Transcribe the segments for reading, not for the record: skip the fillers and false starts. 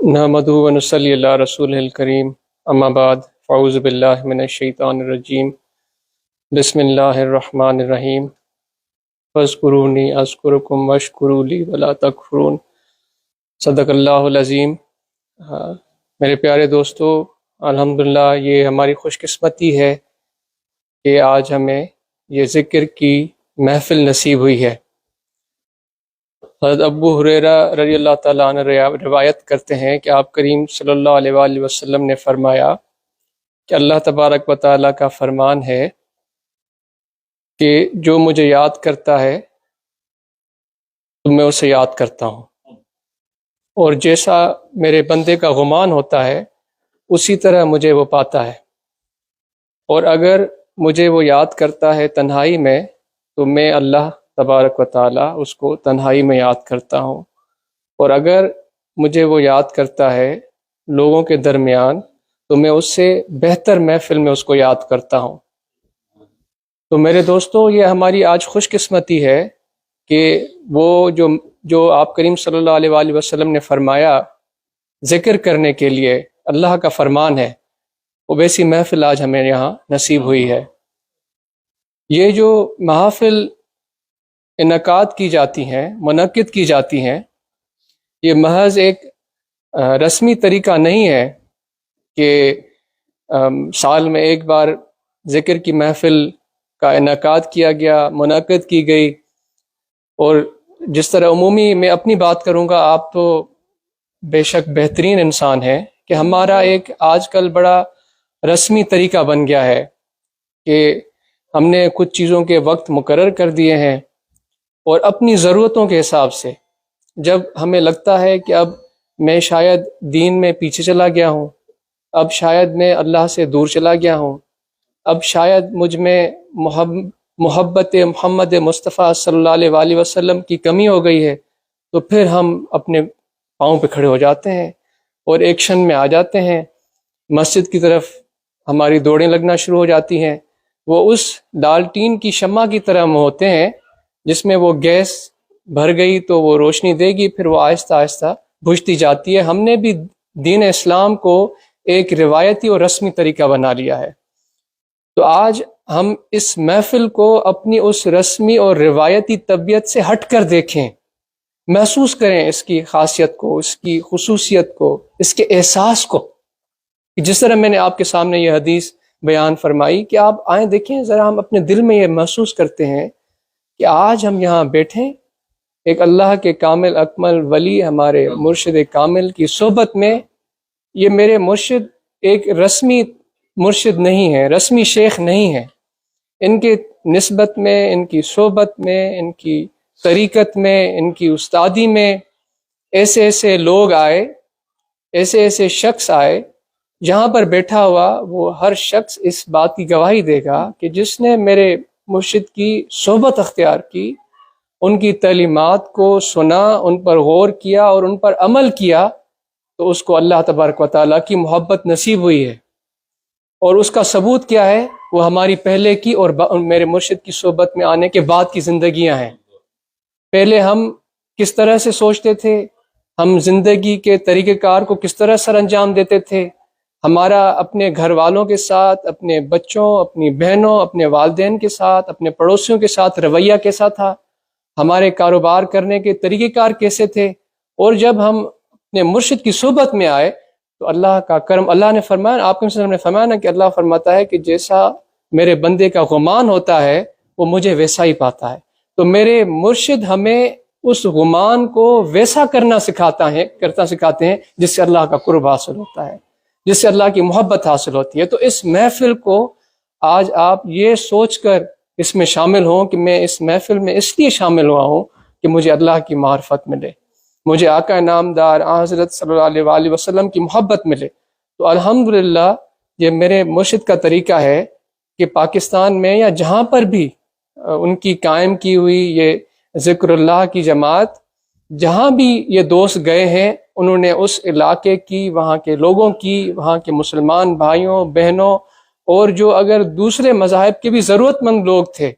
نحمدہ و نصلی علی رسولہ الکریم اما بعد فاعوذ باللہ من الشیطان الرجیم بسم اللہ الرحمن الرحیم فاذکرونی اذکرکم واشکروا لی ولا تکفرون صدق اللہ العظیم۔ میرے پیارے دوستو، الحمدللہ یہ ہماری خوش قسمتی ہے کہ آج ہمیں یہ ذکر کی محفل نصیب ہوئی ہے۔ حضرت ابو ہریرہ رضی اللہ تعالیٰ عنہ روایت کرتے ہیں کہ آپ کریم صلی اللہ علیہ وآلہ وسلم نے فرمایا کہ اللہ تبارک و تعالیٰ کا فرمان ہے کہ جو مجھے یاد کرتا ہے تو میں اسے یاد کرتا ہوں، اور جیسا میرے بندے کا گمان ہوتا ہے اسی طرح مجھے وہ پاتا ہے، اور اگر مجھے وہ یاد کرتا ہے تنہائی میں تو میں اللہ تبارک و تعالیٰ اس کو تنہائی میں یاد کرتا ہوں، اور اگر مجھے وہ یاد کرتا ہے لوگوں کے درمیان تو میں اس سے بہتر محفل میں اس کو یاد کرتا ہوں۔ تو میرے دوستو، یہ ہماری آج خوش قسمتی ہے کہ وہ جو آپ کریم صلی اللہ علیہ وآلہ وسلم نے فرمایا ذکر کرنے کے لیے اللہ کا فرمان ہے، وہ ویسی محفل آج ہمیں یہاں نصیب ہوئی ہے۔ یہ جو محافل انعقاد کی جاتی ہیں، منعقد کی جاتی ہیں، یہ محض ایک رسمی طریقہ نہیں ہے کہ سال میں ایک بار ذکر کی محفل کا انعقاد کیا گیا، منعقد کی گئی، اور جس طرح عمومی میں اپنی بات کروں گا، آپ تو بے شک بہترین انسان ہیں کہ ہمارا ایک آج کل بڑا رسمی طریقہ بن گیا ہے کہ ہم نے کچھ چیزوں کے وقت مقرر کر دیے ہیں، اور اپنی ضرورتوں کے حساب سے جب ہمیں لگتا ہے کہ اب میں شاید دین میں پیچھے چلا گیا ہوں، اب شاید میں اللہ سے دور چلا گیا ہوں، اب شاید مجھ میں محبت محمد مصطفیٰ صلی اللہ علیہ وآلہ وسلم کی کمی ہو گئی ہے، تو پھر ہم اپنے پاؤں پہ کھڑے ہو جاتے ہیں اور ایکشن میں آ جاتے ہیں، مسجد کی طرف ہماری دوڑیں لگنا شروع ہو جاتی ہیں۔ وہ اس ڈالٹین کی شمع کی طرح ہم ہوتے ہیں جس میں وہ گیس بھر گئی تو وہ روشنی دے گی، پھر وہ آہستہ آہستہ بجھتی جاتی ہے۔ ہم نے بھی دین اسلام کو ایک روایتی اور رسمی طریقہ بنا لیا ہے۔ تو آج ہم اس محفل کو اپنی اس رسمی اور روایتی طبیعت سے ہٹ کر دیکھیں، محسوس کریں اس کی خاصیت کو، اس کی خصوصیت کو، اس کے احساس کو۔ جس طرح میں نے آپ کے سامنے یہ حدیث بیان فرمائی کہ آپ آئیں دیکھیں ذرا، ہم اپنے دل میں یہ محسوس کرتے ہیں کہ آج ہم یہاں بیٹھیں ایک اللہ کے کامل اکمل ولی، ہمارے مرشد کامل کی صحبت میں۔ یہ میرے مرشد ایک رسمی مرشد نہیں ہے، رسمی شیخ نہیں ہے۔ ان کے نسبت میں، ان کی صحبت میں، ان کی طریقت میں، ان کی استادی میں ایسے ایسے لوگ آئے، ایسے ایسے شخص آئے، جہاں پر بیٹھا ہوا وہ ہر شخص اس بات کی گواہی دے گا کہ جس نے میرے مرشد کی صحبت اختیار کی، ان کی تعلیمات کو سنا، ان پر غور کیا اور ان پر عمل کیا، تو اس کو اللہ تبارک و تعالیٰ کی محبت نصیب ہوئی ہے۔ اور اس کا ثبوت کیا ہے؟ وہ ہماری پہلے کی اور میرے مرشد کی صحبت میں آنے کے بعد کی زندگیاں ہیں۔ پہلے ہم کس طرح سے سوچتے تھے، ہم زندگی کے طریقہ کار کو کس طرح سر انجام دیتے تھے، ہمارا اپنے گھر والوں کے ساتھ، اپنے بچوں، اپنی بہنوں، اپنے والدین کے ساتھ، اپنے پڑوسیوں کے ساتھ رویہ کیسا تھا، ہمارے کاروبار کرنے کے طریقہ کار کیسے تھے۔ اور جب ہم اپنے مرشد کی صحبت میں آئے تو اللہ کا کرم، اللہ نے فرمایا، آپ نے فرمایا نا کہ اللہ فرماتا ہے کہ جیسا میرے بندے کا گمان ہوتا ہے وہ مجھے ویسا ہی پاتا ہے۔ تو میرے مرشد ہمیں اس گمان کو ویسا کرنا سکھاتے ہیں جس سے اللہ کا قرب حاصل ہوتا ہے، جس سے اللہ کی محبت حاصل ہوتی ہے۔ تو اس محفل کو آج آپ یہ سوچ کر اس میں شامل ہوں کہ میں اس محفل میں اس لیے شامل ہوا ہوں کہ مجھے اللہ کی معرفت ملے، مجھے آقا نامدار حضرت صلی اللہ علیہ وآلہ وسلم کی محبت ملے۔ تو الحمدللہ یہ میرے مرشد کا طریقہ ہے کہ پاکستان میں یا جہاں پر بھی ان کی قائم کی ہوئی یہ ذکر اللہ کی جماعت، جہاں بھی یہ دوست گئے ہیں، انہوں نے اس علاقے کی، وہاں کے لوگوں کی، وہاں کے مسلمان بھائیوں بہنوں اور جو اگر دوسرے مذاہب کے بھی ضرورت مند لوگ تھے،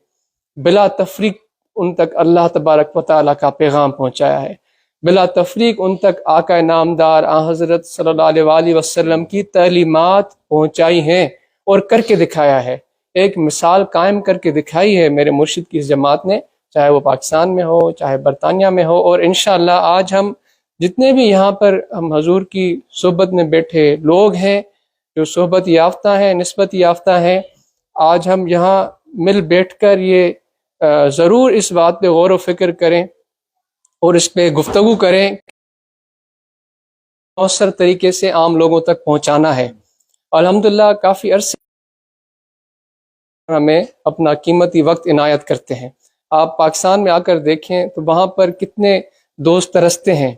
بلا تفریق ان تک اللہ تبارک و تعالیٰ کا پیغام پہنچایا ہے۔ بلا تفریق ان تک آقا نامدار حضرت صلی اللہ علیہ وسلم کی تعلیمات پہنچائی ہیں اور کر کے دکھایا ہے، ایک مثال قائم کر کے دکھائی ہے میرے مرشد کی اس جماعت نے، چاہے وہ پاکستان میں ہو چاہے برطانیہ میں ہو۔ اور انشاءاللہ آج ہم جتنے بھی یہاں پر ہم حضور کی صحبت میں بیٹھے لوگ ہیں، جو صحبت یافتہ ہیں، نسبت یافتہ ہیں، آج ہم یہاں مل بیٹھ کر یہ ضرور اس بات پہ غور و فکر کریں اور اس پہ گفتگو کریں، مؤثر طریقے سے عام لوگوں تک پہنچانا ہے۔ الحمدللہ کافی عرصے ہمیں اپنا قیمتی وقت عنایت کرتے ہیں۔ آپ پاکستان میں آ کر دیکھیں تو وہاں پر کتنے دوست ترستے ہیں،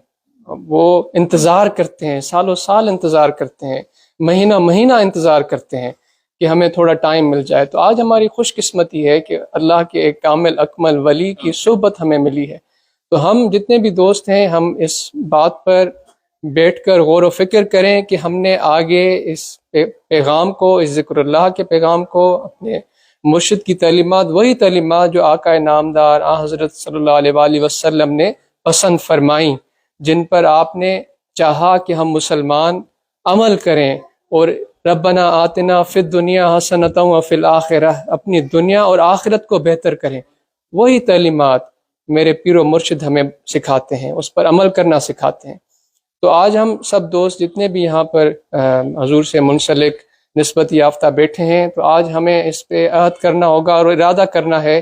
وہ انتظار کرتے ہیں، سالوں سال انتظار کرتے ہیں، مہینہ مہینہ انتظار کرتے ہیں کہ ہمیں تھوڑا ٹائم مل جائے۔ تو آج ہماری خوش قسمتی ہے کہ اللہ کے ایک کامل اکمل ولی کی صحبت ہمیں ملی ہے۔ تو ہم جتنے بھی دوست ہیں، ہم اس بات پر بیٹھ کر غور و فکر کریں کہ ہم نے آگے اس پیغام کو، اس ذکر اللہ کے پیغام کو، اپنے مرشد کی تعلیمات، وہی تعلیمات جو آقا نامدار حضرت صلی اللہ علیہ وسلم نے پسند فرمائیں، جن پر آپ نے چاہا کہ ہم مسلمان عمل کریں، اور ربنا آتنا فی الدنیا حسنۃ وفی الآخرہ، اپنی دنیا اور آخرت کو بہتر کریں، وہی تعلیمات میرے پیر و مرشد ہمیں سکھاتے ہیں، اس پر عمل کرنا سکھاتے ہیں۔ تو آج ہم سب دوست جتنے بھی یہاں پر حضور سے منسلک نسبت یافتہ بیٹھے ہیں، تو آج ہمیں اس پہ عہد کرنا ہوگا اور ارادہ کرنا ہے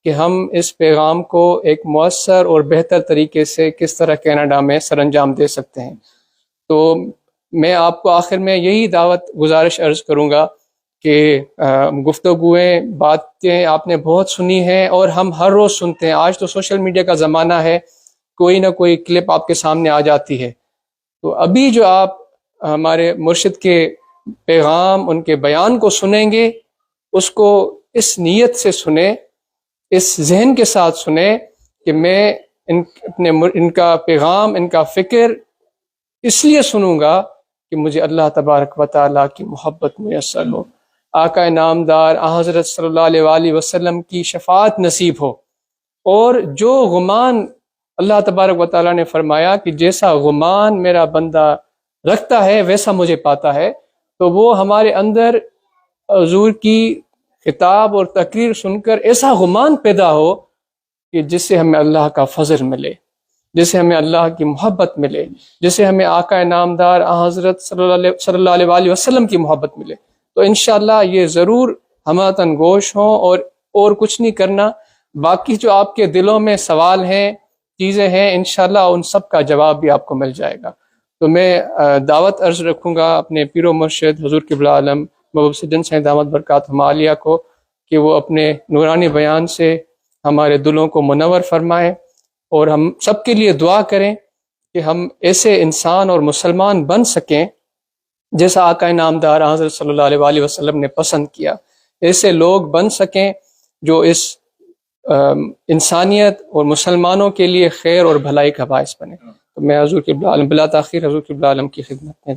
کہ ہم اس پیغام کو ایک مؤثر اور بہتر طریقے سے کس طرح کینیڈا میں سر انجام دے سکتے ہیں۔ تو میں آپ کو آخر میں یہی دعوت گزارش عرض کروں گا کہ گفتگویں، باتیں آپ نے بہت سنی ہیں اور ہم ہر روز سنتے ہیں۔ آج تو سوشل میڈیا کا زمانہ ہے، کوئی نہ کوئی کلپ آپ کے سامنے آ جاتی ہے۔ تو ابھی جو آپ ہمارے مرشد کے پیغام، ان کے بیان کو سنیں گے، اس کو اس نیت سے سنیں، اس ذہن کے ساتھ سنیں کہ میں ان کا پیغام، ان کا فکر اس لیے سنوں گا کہ مجھے اللہ تبارک و تعالیٰ کی محبت میسر ہو، آقا نامدار حضرت صلی اللہ علیہ وسلم کی شفاعت نصیب ہو، اور جو غمان اللہ تبارک و تعالیٰ نے فرمایا کہ جیسا غمان میرا بندہ رکھتا ہے ویسا مجھے پاتا ہے، تو وہ ہمارے اندر حضور کی خطاب اور تقریر سن کر ایسا غمان پیدا ہو کہ جس سے ہمیں اللہ کا فضل ملے، جس سے ہمیں اللہ کی محبت ملے، جس سے ہمیں آقا نامدار حضرت صلی اللہ علیہ وسلم کی محبت ملے۔ تو انشاءاللہ یہ ضرور ہماتن گوش ہوں، اور کچھ نہیں کرنا، باقی جو آپ کے دلوں میں سوال ہیں، چیزیں ہیں، انشاءاللہ ان سب کا جواب بھی آپ کو مل جائے گا۔ تو میں دعوت عرض رکھوں گا اپنے پیر و مرشد حضور قبلہ عالم محبوب سیدنا سید دامت برکاتہم عالیہ کو کہ وہ اپنے نورانی بیان سے ہمارے دلوں کو منور فرمائیں، اور ہم سب کے لیے دعا کریں کہ ہم ایسے انسان اور مسلمان بن سکیں جیسا آقا نامدار حضرت صلی اللہ علیہ وسلم نے پسند کیا، ایسے لوگ بن سکیں جو اس انسانیت اور مسلمانوں کے لیے خیر اور بھلائی کا باعث بنے۔ تو میں حضور قبلہ عالم بلا تاخیر حضور قبلہ عالم کی خدمت میں